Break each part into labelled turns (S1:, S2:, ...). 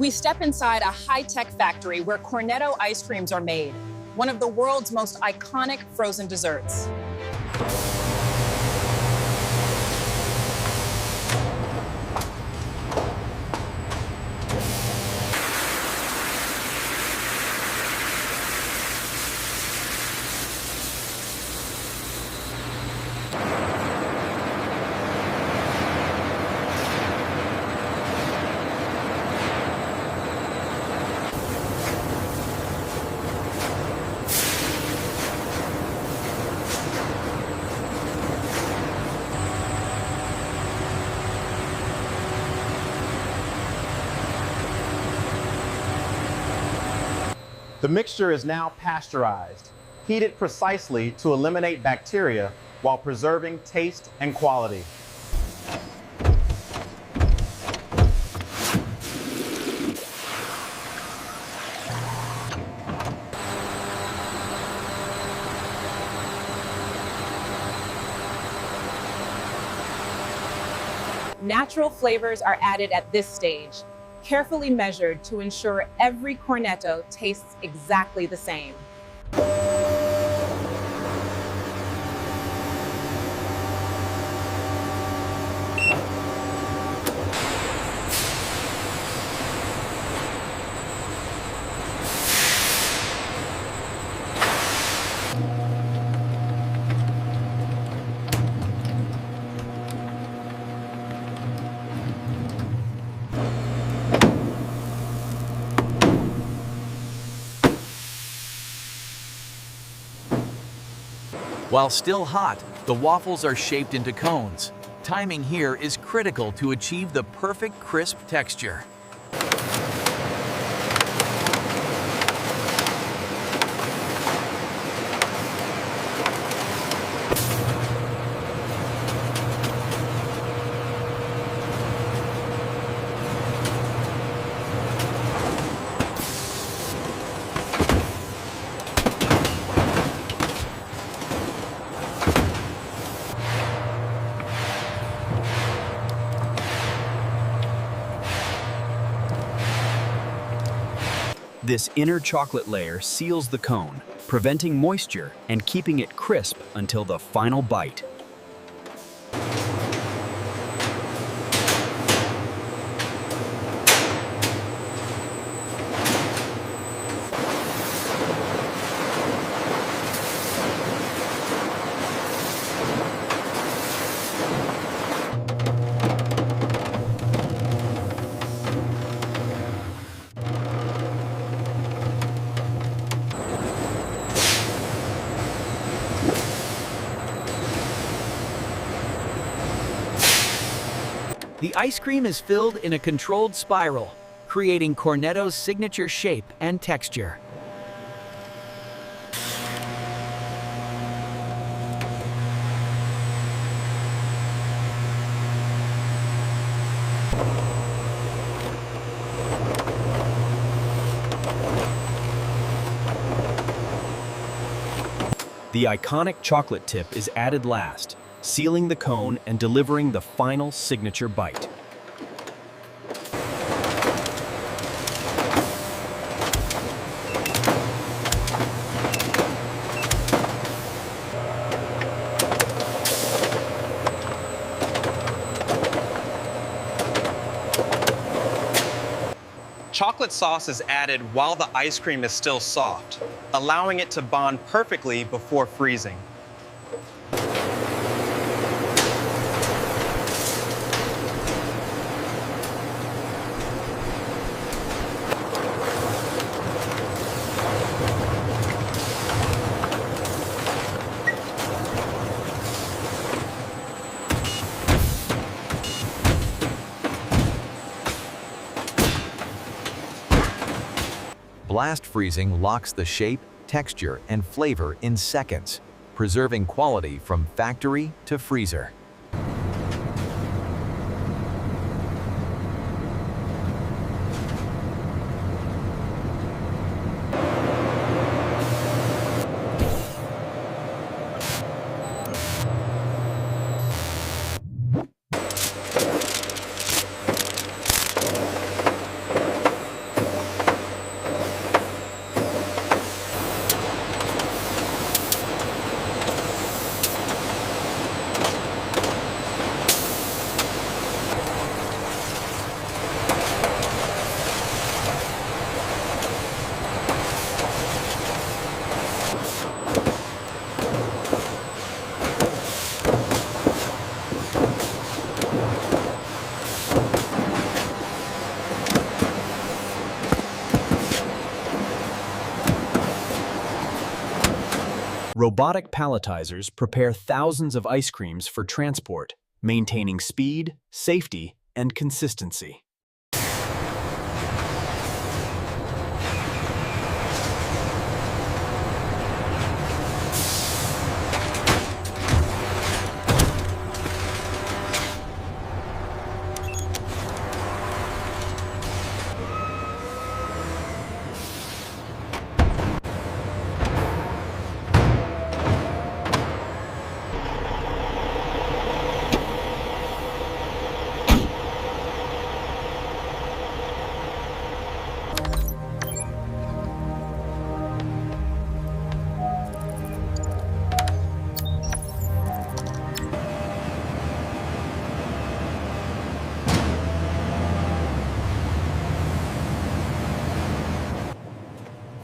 S1: We step inside a high-tech factory where Cornetto ice creams are made, one of the world's most iconic frozen desserts.
S2: The mixture is now pasteurized, heated precisely to eliminate bacteria while preserving taste and quality.
S1: Natural flavors are added at this stage, carefully measured to ensure every Cornetto tastes exactly the same.
S3: While still hot, the waffles are shaped into cones. Timing here is critical to achieve the perfect crisp texture.
S4: This inner chocolate layer seals the cone, preventing moisture and keeping it crisp until the final bite.
S3: The ice cream is filled in a controlled spiral, creating Cornetto's signature shape and texture.
S4: The iconic chocolate tip is added last, sealing the cone and delivering the final signature bite.
S2: Chocolate sauce is added while the ice cream is still soft, allowing it to bond perfectly before freezing.
S3: Blast freezing locks the shape, texture, and flavor in seconds, preserving quality from factory to freezer.
S4: Robotic palletizers prepare thousands of ice creams for transport, maintaining speed, safety, and consistency.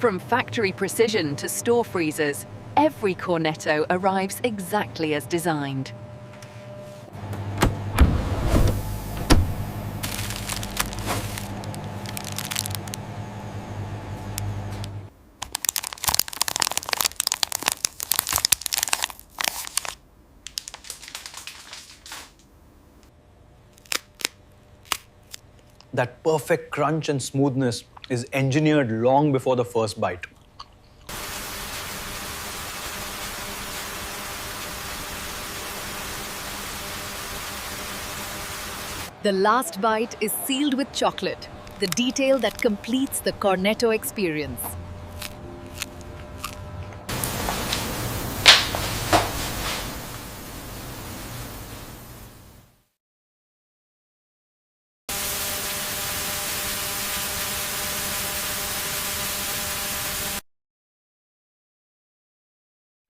S5: From factory precision to store freezers, every Cornetto arrives exactly as designed.
S6: That perfect crunch and smoothness is engineered long before the first bite.
S7: The last bite is sealed with chocolate, the detail that completes the Cornetto experience.